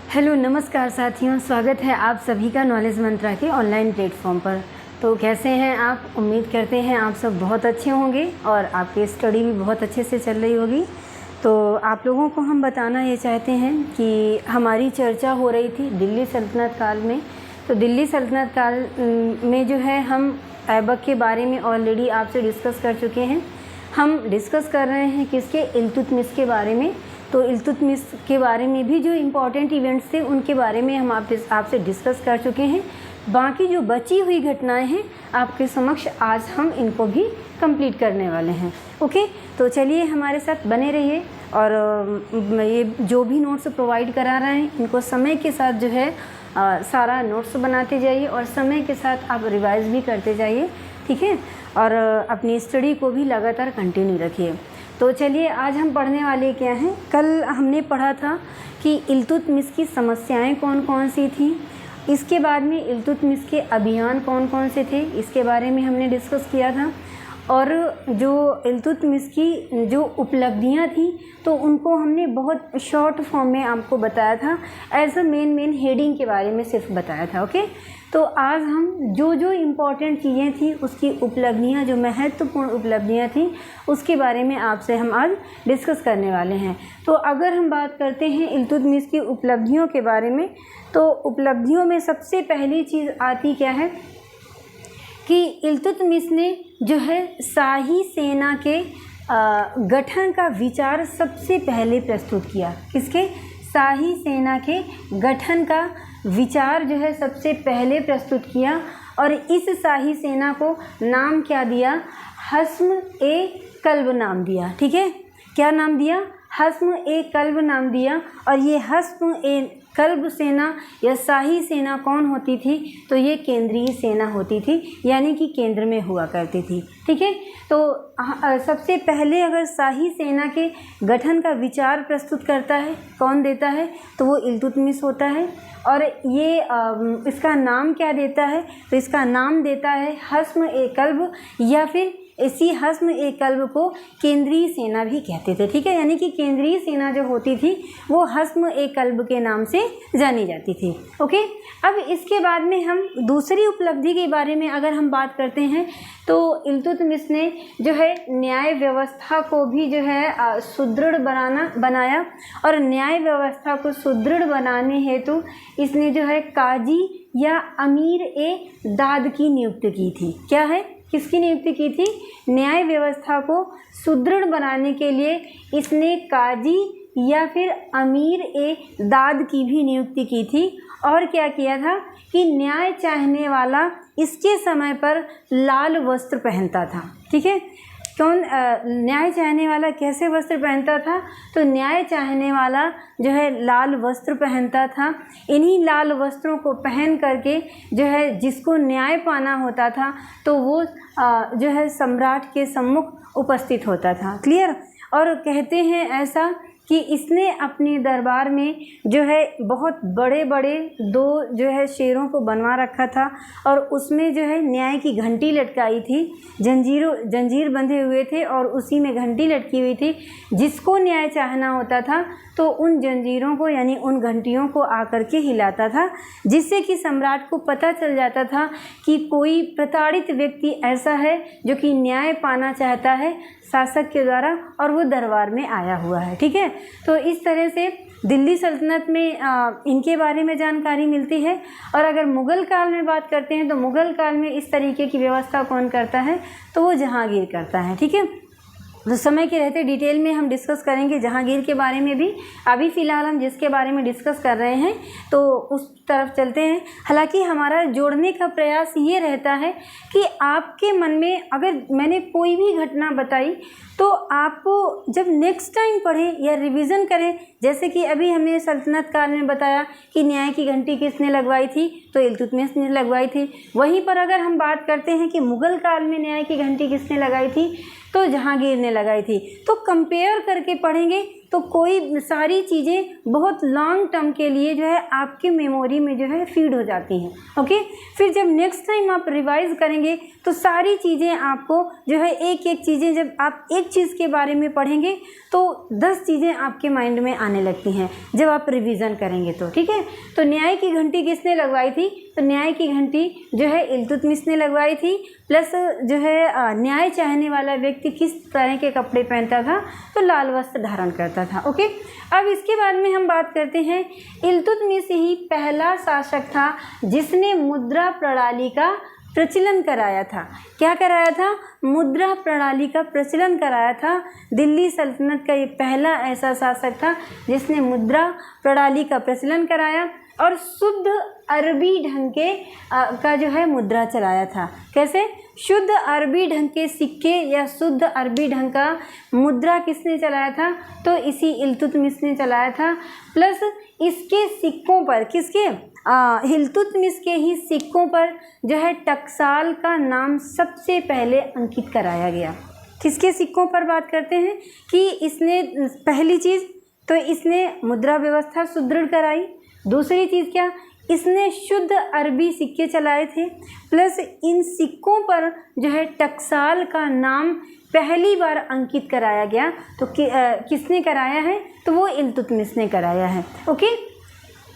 Hello नमस्कार साथियों, स्वागत है आप सभी का नॉलेज मंत्रा के ऑनलाइन प्लेटफॉर्म पर। तो कैसे हैं आप? उम्मीद करते हैं आप सब बहुत अच्छे होंगे और आपकी स्टडी भी बहुत अच्छे से चल रही होगी। तो आप लोगों को हम बताना ये चाहते हैं कि हमारी चर्चा हो रही थी दिल्ली सल्तनत काल में। तो दिल्ली सल्तनत काल में जो है हम ऐबक के बारे में ऑलरेडी आपसे डिस्कस कर चुके हैं। हम डिस्कस कर रहे हैं किसके? इल्तुतमिश के बारे में। तो इल्तुतमिश के बारे में भी जो इम्पॉर्टेंट इवेंट्स थे उनके बारे में हम आपसे डिस्कस कर चुके हैं। बाकी जो बची हुई घटनाएं हैं आपके समक्ष आज हम इनको भी कंप्लीट करने वाले हैं। ओके, तो चलिए हमारे साथ बने रहिए और ये जो भी नोट्स प्रोवाइड करा रहे हैं इनको समय के साथ जो है सारा नोट्स बनाते जाइए और समय के साथ आप रिवाइज भी करते जाइए, ठीक है। और अपनी स्टडी को भी लगातार कंटिन्यू रखिए। तो चलिए आज हम पढ़ने वाले क्या हैं। कल हमने पढ़ा था कि इल्तुतमिश की समस्याएं कौन कौन सी थी, इसके बाद में इल्तुतमिश के अभियान कौन कौन से थे इसके बारे में हमने डिस्कस किया था। और जो इल्तुतमिश की जो उपलब्धियां थी तो उनको हमने बहुत शॉर्ट फॉर्म में आपको बताया था, एज अ मेन हेडिंग के बारे में सिर्फ बताया था। ओके, तो आज हम जो जो इम्पोर्टेंट चीज़ें थी उसकी उपलब्धियां, जो महत्वपूर्ण उपलब्धियां थी उसके बारे में आपसे हम आज डिस्कस करने वाले हैं। तो अगर हम बात करते हैं इल्तुतमिश की उपलब्धियों के बारे में, तो उपलब्धियों में सबसे पहली चीज़ आती क्या है कि इल्तुतमिश ने जो है शाही सेना के गठन का विचार सबसे पहले प्रस्तुत किया। किसके? शाही सेना के गठन का विचार जो है सबसे पहले प्रस्तुत किया। और इस शाही सेना को नाम क्या दिया? हस्म-ए-कल्ब नाम दिया। ठीक है, क्या नाम दिया? हस्म-ए-कल्ब नाम दिया। और ये हस्म-ए-कल्ब सेना या शाही सेना कौन होती थी? तो ये केंद्रीय सेना होती थी, यानी कि केंद्र में हुआ करती थी। ठीक है, तो सबसे पहले अगर शाही सेना के गठन का विचार प्रस्तुत करता है कौन देता है? तो वो इल्तुतमिश होता है। और ये इसका नाम क्या देता है? तो इसका नाम देता है हस्म-ए-कल्ब, या फिर इसी हस्म-ए-कल्ब को केंद्रीय सेना भी कहते थे। ठीक है, यानी कि केंद्रीय सेना जो होती थी वो हस्म-ए-कल्ब के नाम से जानी जाती थी। ओके, अब इसके बाद में हम दूसरी उपलब्धि के बारे में अगर हम बात करते हैं तो इल्तुतमिश ने जो है न्याय व्यवस्था को भी जो है सुदृढ़ बनाया। और न्याय व्यवस्था को सुदृढ़ बनाने हेतु इसने जो है काजी या अमीर-ए-दाद की नियुक्ति की थी। क्या है? किसकी नियुक्ति की थी? न्याय व्यवस्था को सुदृढ़ बनाने के लिए इसने काजी या फिर अमीर-ए-दाद की भी नियुक्ति की थी। और क्या किया था कि न्याय चाहने वाला इसके समय पर लाल वस्त्र पहनता था। ठीक है, कौन न्याय चाहने वाला कैसे वस्त्र पहनता था? तो न्याय चाहने वाला जो है लाल वस्त्र पहनता था। इन्हीं लाल वस्त्रों को पहन करके जो है जिसको न्याय पाना होता था तो वो जो है सम्राट के सम्मुख उपस्थित होता था। क्लियर? और कहते हैं ऐसा कि इसने अपने दरबार में जो है बहुत बड़े बड़े 2 जो है शेरों को बनवा रखा था और उसमें जो है न्याय की घंटी लटकाई थी। जंजीर बंधे हुए थे और उसी में घंटी लटकी हुई थी। जिसको न्याय चाहना होता था तो उन जंजीरों को यानी उन घंटियों को आकर के हिलाता था, जिससे कि सम्राट को पता चल जाता था कि कोई प्रताड़ित व्यक्ति ऐसा है जो कि न्याय पाना चाहता है शासक के द्वारा और वो दरबार में आया हुआ है। ठीक है, तो इस तरह से दिल्ली सल्तनत में इनके बारे में जानकारी मिलती है। और अगर मुग़ल काल में बात करते हैं तो मुग़ल काल में इस तरीके की व्यवस्था कौन करता है? तो वो जहांगीर करता है। ठीक है, तो समय के रहते डिटेल में हम डिस्कस करेंगे जहांगीर के बारे में भी। अभी फ़िलहाल हम जिसके बारे में डिस्कस कर रहे हैं तो उस तरफ चलते हैं। हालांकि हमारा जोड़ने का प्रयास ये रहता है कि आपके मन में अगर मैंने कोई भी घटना बताई तो आपको जब नेक्स्ट टाइम पढ़ें या रिवीजन करें, जैसे कि अभी हमने सल्तनत काल में बताया कि न्याय की घंटी किसने लगवाई थी? तो इल्तुतमिश ने लगवाई थी। वहीं पर अगर हम बात करते हैं कि मुग़ल काल में न्याय की घंटी किसने लगाई थी? तो जहांगीर ने लगाई थी। तो कंपेयर करके पढ़ेंगे तो कोई सारी चीज़ें बहुत लॉन्ग टर्म के लिए जो है आपकी मेमोरी में जो है फीड हो जाती हैं। ओके, फिर जब नेक्स्ट टाइम आप रिवाइज करेंगे तो सारी चीज़ें आपको जो है एक एक चीज़ें, जब आप एक चीज़ के बारे में पढ़ेंगे तो 10 चीज़ें आपके माइंड में आने लगती हैं जब आप रिवीजन करेंगे तो। ठीक है, तो न्याय की घंटी किसने लगवाई थी? तो न्याय की घंटी जो है इल्तुतमिश ने लगवाई थी। प्लस जो है न्याय चाहने वाला व्यक्ति किस तरह के कपड़े पहनता था? तो लाल वस्त्र धारण करता था। ओके, अब इसके बाद में हम बात करते हैं, इल्तुतमिश ही पहला शासक था जिसने मुद्रा प्रणाली का प्रचलन कराया था। क्या कराया था? मुद्रा प्रणाली का प्रचलन कराया था। दिल्ली सल्तनत का ये पहला ऐसा शासक था जिसने मुद्रा प्रणाली का प्रचलन कराया और शुद्ध अरबी ढंग के का जो है मुद्रा चलाया था। कैसे? शुद्ध अरबी ढंग के सिक्के या शुद्ध अरबी ढंग का मुद्रा किसने चलाया था? तो इसी इल्तुतमिश ने चलाया था। प्लस इसके सिक्कों पर, किसके? इल्तुतमिश के ही सिक्कों पर जो है टकसाल का नाम सबसे पहले अंकित कराया गया। किसके सिक्कों पर बात करते हैं कि इसने पहली चीज़ तो इसने मुद्रा व्यवस्था सुदृढ़ कराई। दूसरी चीज़ क्या? इसने शुद्ध अरबी सिक्के चलाए थे। प्लस इन सिक्कों पर जो है टकसाल का नाम पहली बार अंकित कराया गया। तो किसने कराया है? तो वो इल्तुतमिश ने कराया है। ओके,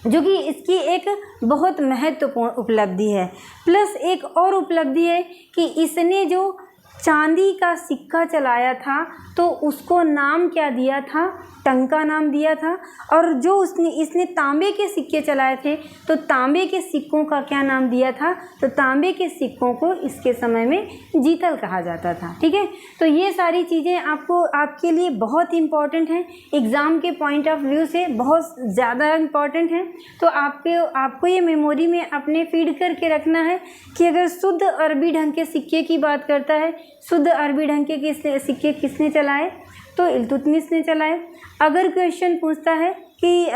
जो कि इसकी एक बहुत महत्वपूर्ण उपलब्धि है। प्लस एक और उपलब्धि है कि इसने जो चांदी का सिक्का चलाया था तो उसको नाम क्या दिया था? टंका नाम दिया था। और जो इसने तांबे के सिक्के चलाए थे तो तांबे के सिक्कों का क्या नाम दिया था? तो तांबे के सिक्कों को इसके समय में जीतल कहा जाता था। ठीक है, तो ये सारी चीज़ें आपके लिए बहुत इम्पॉर्टेंट हैं, एग्ज़ाम के पॉइंट ऑफ व्यू से बहुत ज़्यादा इम्पॉर्टेंट हैं। तो आपको ये मेमोरी में अपने फीड करके रखना है कि अगर शुद्ध अरबी ढंग के सिक्के की बात करता है, शुद्ध अरबी ढंग के सिक्के किसने चलाए? तो इल्तुतमिश ने चलाए। अगर क्वेश्चन पूछता है कि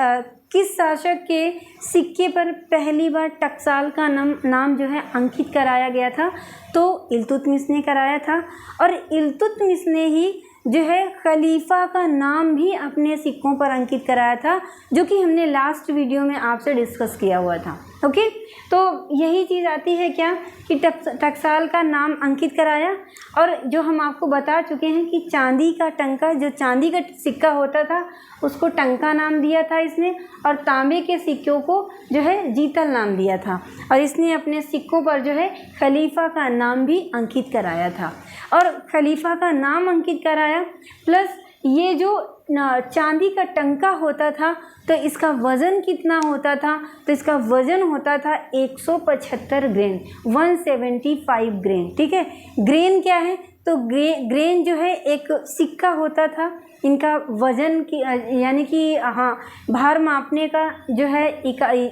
किस शासक के सिक्के पर पहली बार टकसाल का नाम जो है अंकित कराया गया था? तो इल्तुतमिश ने कराया था। और इल्तुतमिश ने ही जो है खलीफा का नाम भी अपने सिक्कों पर अंकित कराया था, जो कि हमने लास्ट वीडियो में आपसे डिस्कस किया हुआ था। ओके, तो यही चीज़ आती है क्या कि टकसाल का नाम अंकित कराया। और जो हम आपको बता चुके हैं कि चांदी का टंका, जो चांदी का सिक्का होता था उसको टंका नाम दिया था इसने, और तांबे के सिक्कों को जो है जीतल नाम दिया था। और इसने अपने सिक्कों पर जो है खलीफा का नाम भी अंकित कराया था। और खलीफा का नाम अंकित कराया, प्लस ये जो चांदी का टंका होता था तो इसका वज़न कितना होता था? तो इसका वज़न होता था 175 ग्रेन, 175 ग्रेन। ठीक है, ग्रेन क्या है? तो ग्रेन जो है एक सिक्का होता था, इनका वज़न की यानी कि भार मापने का जो है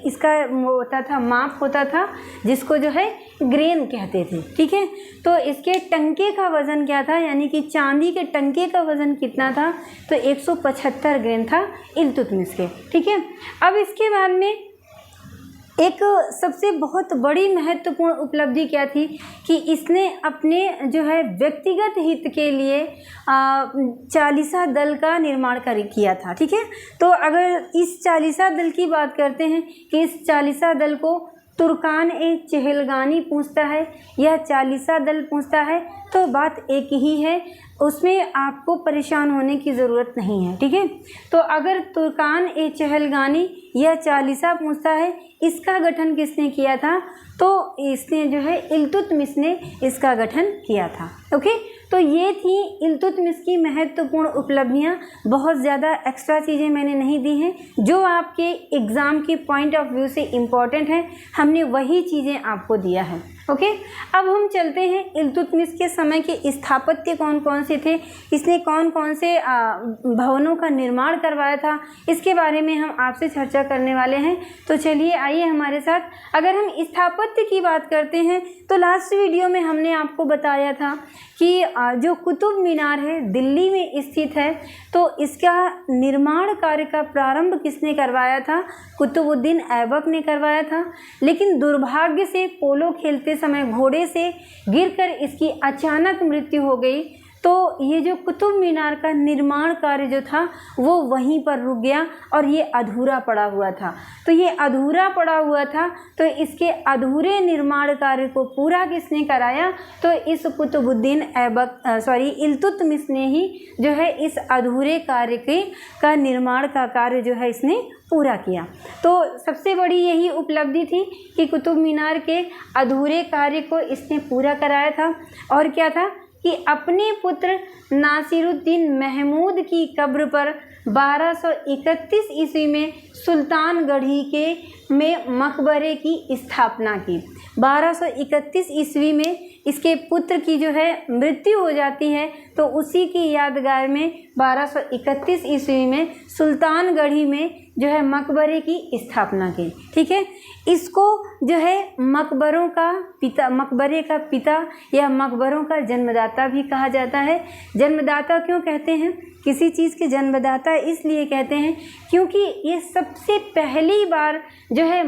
इसका होता था, माप होता था, जिसको जो है ग्रेन कहते थे। ठीक है, तो इसके टंके का वज़न क्या था? यानी कि चांदी के टंके का वज़न कितना था? तो 175 ग्रेन था इल्तुतमिश के। ठीक है, अब इसके बाद में एक सबसे बहुत बड़ी महत्वपूर्ण उपलब्धि क्या थी कि इसने अपने जो है व्यक्तिगत हित के लिए चालीसा दल का निर्माण किया था। ठीक है, तो अगर इस चालीसा दल की बात करते हैं कि इस चालीसा दल को तुर्कान ए चहलगानी पूछता है या चालीसा दल पूछता है तो बात एक ही है, उसमें आपको परेशान होने की ज़रूरत नहीं है। ठीक है, तो अगर तुर्कान ए चहलगानी या चालीसा पूछता है इसका गठन किसने किया था? तो इसने जो है इल्तुतमिश ने इसका गठन किया था। ओके, तो ये थी इल्तुतमिश की महत्वपूर्ण उपलब्धियाँ। बहुत ज़्यादा एक्स्ट्रा चीज़ें मैंने नहीं दी हैं, जो आपके एग्ज़ाम के पॉइंट ऑफ व्यू से इम्पॉर्टेंट है हमने वही चीज़ें आपको दिया है। ओके, अब हम चलते हैं इल्तुतमिश के समय के स्थापत्य कौन कौन से थे, इसने कौन कौन से भवनों का निर्माण करवाया था, इसके बारे में हम आपसे चर्चा करने वाले हैं। तो चलिए आइए हमारे साथ। अगर हम स्थापत्य की बात करते हैं तो लास्ट वीडियो में हमने आपको बताया था कि जो कुतुब मीनार है दिल्ली में स्थित है, तो इसका निर्माण कार्य का प्रारंभ किसने करवाया था? कुतुबुद्दीन ऐबक ने करवाया था। लेकिन दुर्भाग्य से पोलो खेलते समय घोड़े से गिरकर इसकी अचानक मृत्यु हो गई। तो ये जो कुतुब मीनार का निर्माण कार्य जो था वो वहीं पर रुक गया और ये अधूरा पड़ा हुआ था। तो ये अधूरा पड़ा हुआ था, तो इसके अधूरे निर्माण कार्य को पूरा किसने कराया? तो इस कुतुबुद्दीन इल्तुतमिश ने ही जो है इस अधूरे कार्य का निर्माण का कार्य जो है इसने पूरा किया। तो सबसे बड़ी यही उपलब्धि थी कि कुतुब मीनार के अधूरे कार्य को इसने पूरा कराया था। और क्या था कि अपने पुत्र नासिरुद्दीन महमूद की कब्र पर 1231 ईस्वी में सुल्तानगढ़ी में मकबरे की स्थापना की। 1231 ईस्वी में इसके पुत्र की जो है मृत्यु हो जाती है, तो उसी की यादगार में 1231 ईस्वी में सुल्तानगढ़ी में जो है मकबरे की स्थापना की। ठीक है, इसको जो है मकबरे का पिता या मकबरों का जन्मदाता भी कहा जाता है। जन्मदाता क्यों कहते हैं? किसी चीज़ के जन्मदाता इसलिए कहते हैं क्योंकि ये सबसे पहली बार जो है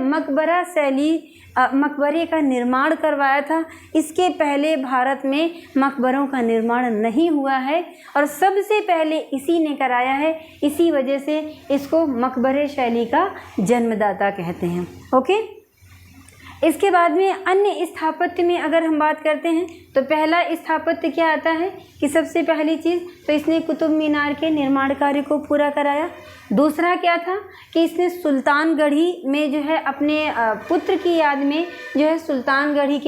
मकबरे का निर्माण करवाया था। इसके पहले भारत में मकबरों का निर्माण नहीं हुआ है और सबसे पहले इसी ने कराया है। इसी वजह से इसको मकबरे शैली का जन्मदाता कहते हैं। ओके, इसके बाद में अन्य स्थापत्य में अगर हम बात करते हैं तो पहला स्थापत्य क्या आता है कि सबसे पहली चीज़ तो इसने कुतुब मीनार के निर्माण कार्य को पूरा कराया। दूसरा क्या था कि इसने सुल्तानगढ़ी में जो है अपने पुत्र की याद में जो है सुल्तानगढ़ी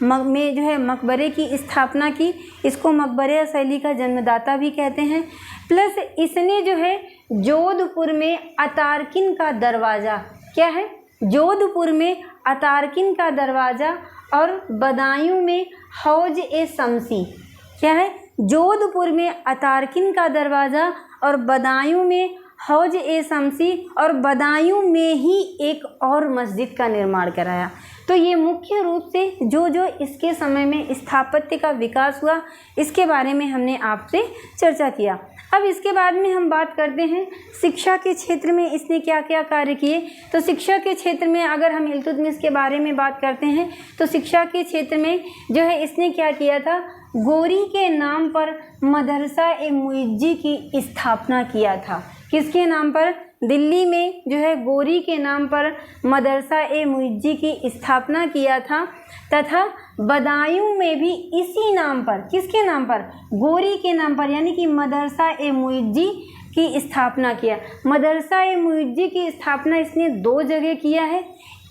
में जो है मकबरे की स्थापना की। इसको मकबरे शैली का जन्मदाता भी कहते हैं। प्लस इसने जो है जोधपुर में अतारकिन का दरवाज़ा, क्या है? जोधपुर में अतारकिन का दरवाज़ा और बदायूं में हौज ए शमसी, क्या है? जोधपुर में अतारकिन का दरवाज़ा और बदायूं में हौज ए शमसी और बदायूं में ही एक और मस्जिद का निर्माण कराया। तो ये मुख्य रूप से जो इसके समय में स्थापत्य का विकास हुआ इसके बारे में हमने आपसे चर्चा किया। अब इसके बाद में हम बात करते हैं शिक्षा के क्षेत्र में इसने क्या क्या कार्य किए। तो शिक्षा के क्षेत्र में अगर हम इल्तुतमिश के बारे में बात करते हैं तो शिक्षा के क्षेत्र में जो है इसने क्या किया था, गोरी के नाम पर मदरसा ए मुइज्जी की स्थापना किया था। किसके नाम पर? दिल्ली में जो है गोरी के नाम पर मदरसा ए मुइज्जी की स्थापना किया था तथा बदायूं में भी इसी नाम पर, किसके नाम पर? गोरी के नाम पर, यानी कि मदरसा ए मुइज्जी की स्थापना किया। मदरसा ए मुइज्जी की स्थापना इसने 2 जगह किया है,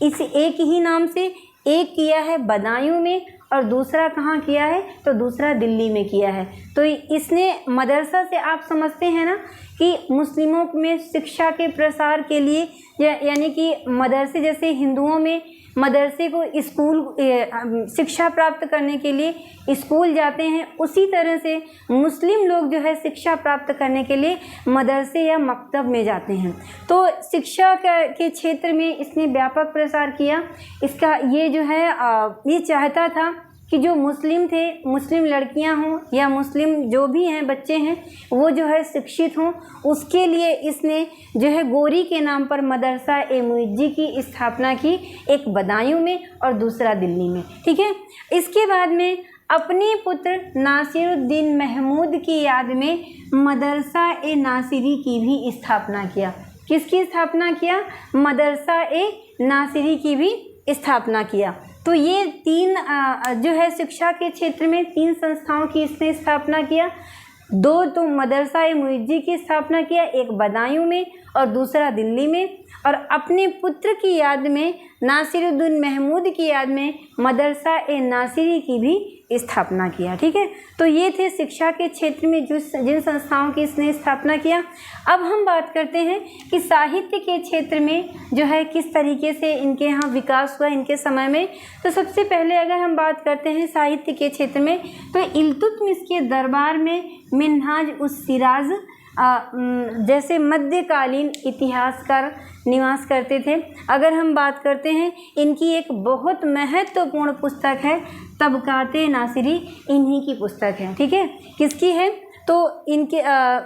इस एक ही नाम से। एक किया है बदायूं में और दूसरा कहाँ किया है? तो दूसरा दिल्ली में किया है। तो इसने मदरसा से आप समझते हैं ना कि मुस्लिमों में शिक्षा के प्रसार के लिए यानी कि मदरसे जैसे हिंदुओं में मदरसे को स्कूल शिक्षा प्राप्त करने के लिए स्कूल जाते हैं, उसी तरह से मुस्लिम लोग जो है शिक्षा प्राप्त करने के लिए मदरसे या मकतब में जाते हैं। तो शिक्षा के क्षेत्र में इसने व्यापक प्रसार किया। इसका ये जो है ये चाहता था कि जो मुस्लिम थे, मुस्लिम लड़कियां हों या मुस्लिम जो भी हैं बच्चे हैं वो जो है शिक्षित हों, उसके लिए इसने जो है गोरी के नाम पर मदरसा ए मुइज्जी की स्थापना की, एक बदायूं में और दूसरा दिल्ली में। ठीक है, इसके बाद में अपने पुत्र नासिरुद्दीन महमूद की याद में मदरसा ए नासिरी की भी स्थापना किया। किसकी स्थापना किया? मदरसा ए नासिरी की भी स्थापना किया। तो ये 3 जो है शिक्षा के क्षेत्र में 3 संस्थाओं की इसने स्थापना किया। 2 तो मदरसा ए मुइज्जी की स्थापना किया, एक बदायूं में और दूसरा दिल्ली में, और अपने पुत्र की याद में नासिरुद्दीन महमूद की याद में मदरसा ए नासिरी की भी स्थापना किया। ठीक है, तो ये थे शिक्षा के क्षेत्र में जिन संस्थाओं की इसने स्थापना किया। अब हम बात करते हैं कि साहित्य के क्षेत्र में जो है किस तरीके से इनके यहाँ विकास हुआ इनके समय में। तो सबसे पहले अगर हम बात करते हैं साहित्य के क्षेत्र में तो इल्तुतमिश के दरबार में मिन्हाज उस सिराज जैसे मध्यकालीन इतिहासकार निवास करते थे। अगर हम बात करते हैं इनकी एक बहुत महत्वपूर्ण पुस्तक है तबकाते नासिरी, इन्हीं की पुस्तक है। ठीक है, किसकी है? तो इनके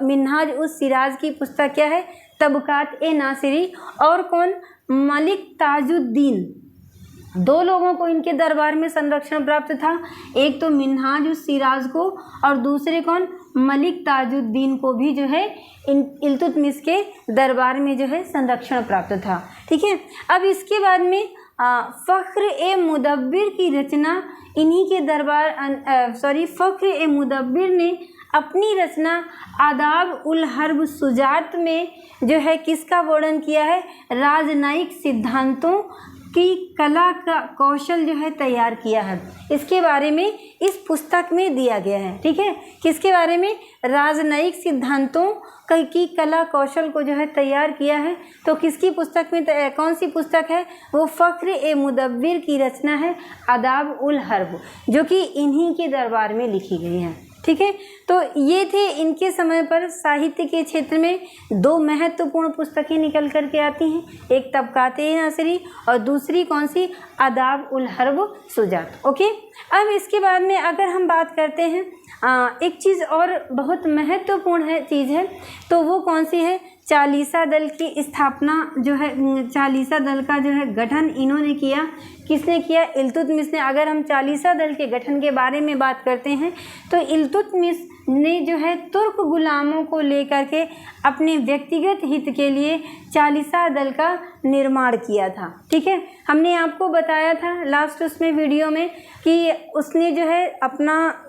मिन्हाज उस सिराज की पुस्तक क्या है? तबकात ए नासिरी। और कौन? मलिक ताजुद्दीन, दो लोगों को इनके दरबार में संरक्षण प्राप्त था, एक तो मिन्हाज उस सिराज को और दूसरे कौन, मलिक ताजुद्दीन को भी जो है इल्तुतमिश के दरबार में जो है संरक्षण प्राप्त था। ठीक है, अब इसके बाद में फ़ख्र ए मुदब्बिर की रचना इन्हीं के दरबार फ़ख्र ए मुदब्बिर ने अपनी रचना आदाब उल हर्ब सुजात में जो है किसका वर्णन किया है, राजनयिक सिद्धांतों की कला का कौशल जो है तैयार किया है। इसके बारे में इस पुस्तक में दिया गया है। ठीक है, किसके बारे में, राजनयिक सिद्धांतों की कला कौशल को जो है तैयार किया है। तो किसकी पुस्तक में, कौन सी पुस्तक है, वो फ़ख्र ए मुदब्बिर की रचना है आदाब उल हर्ब, जो कि इन्हीं के दरबार में लिखी गई है। ठीक है, तो ये थे इनके समय पर साहित्य के क्षेत्र में दो महत्वपूर्ण पुस्तकें निकल कर के आती हैं, एक तबकाते नसरी और दूसरी कौन सी, आदाब उल हर्ब सुजात। ओके, अब इसके बाद में अगर हम बात करते हैं एक चीज़ और बहुत महत्वपूर्ण है चीज़ है, तो वो कौन सी है, चालीसा दल की स्थापना जो है, चालीसा दल का जो है गठन इन्होंने किया। किसने किया, इल्तुतमिश ने। अगर हम चालीसा दल के गठन के बारे में बात करते हैं तो इल्तुतमिश ने जो है तुर्क गुलामों को लेकर के अपने व्यक्तिगत हित के लिए चालीसा दल का निर्माण किया था। ठीक है, हमने आपको बताया था लास्ट उसमें वीडियो में कि उसने जो है अपना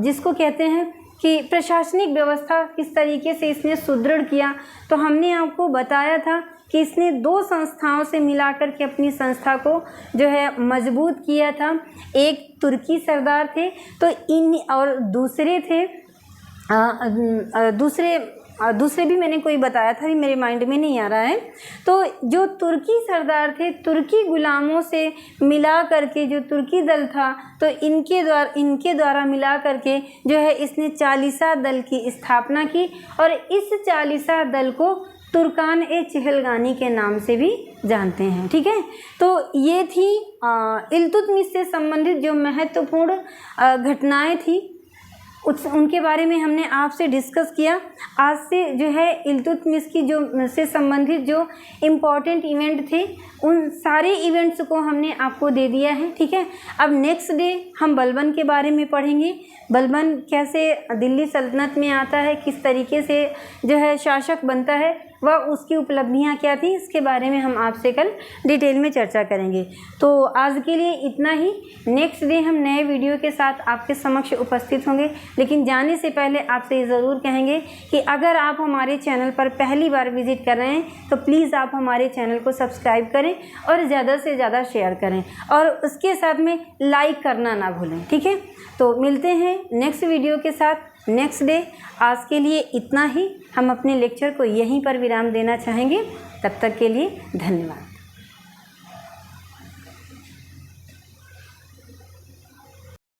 जिसको कहते हैं कि प्रशासनिक व्यवस्था किस तरीके से इसने सुदृढ़ किया। तो हमने आपको बताया था कि इसने दो संस्थाओं से मिलाकर के अपनी संस्था को जो है मजबूत किया था। एक तुर्की सरदार थे तो इन और दूसरे थे दूसरे भी मैंने कोई बताया था, मेरे माइंड में नहीं आ रहा है। तो जो तुर्की सरदार थे, तुर्की गुलामों से मिला करके जो तुर्की दल था, तो इनके द्वारा मिला करके जो है इसने चालीसा दल की स्थापना की और इस चालीसा दल को तुर्कान ए चहलगानी के नाम से भी जानते हैं। ठीक है, तो ये थी इल्तुतमिश से संबंधित जो महत्वपूर्ण घटनाएं थी उनके बारे में हमने आपसे डिस्कस किया। आज से जो है इल्तुतमिश की जो से संबंधित जो इम्पॉर्टेंट इवेंट थे उन सारे इवेंट्स को हमने आपको दे दिया है। ठीक है, अब नेक्स्ट डे हम बलबन के बारे में पढ़ेंगे। बलबन कैसे दिल्ली सल्तनत में आता है, किस तरीके से जो है शासक बनता है, वह उसकी उपलब्धियां क्या थी, इसके बारे में हम आपसे कल डिटेल में चर्चा करेंगे। तो आज के लिए इतना ही। नेक्स्ट डे हम नए वीडियो के साथ आपके समक्ष उपस्थित होंगे। लेकिन जाने से पहले आपसे ये ज़रूर कहेंगे कि अगर आप हमारे चैनल पर पहली बार विजिट कर रहे हैं तो प्लीज़ आप हमारे चैनल को सब्सक्राइब करें और ज़्यादा से ज़्यादा शेयर करें और उसके साथ में लाइक करना ना भूलें। ठीक है, तो मिलते हैं नेक्स्ट वीडियो के साथ नेक्स्ट डे। आज के लिए इतना ही। हम अपने लेक्चर को यहीं पर विराम देना चाहेंगे। तब तक के लिए धन्यवाद।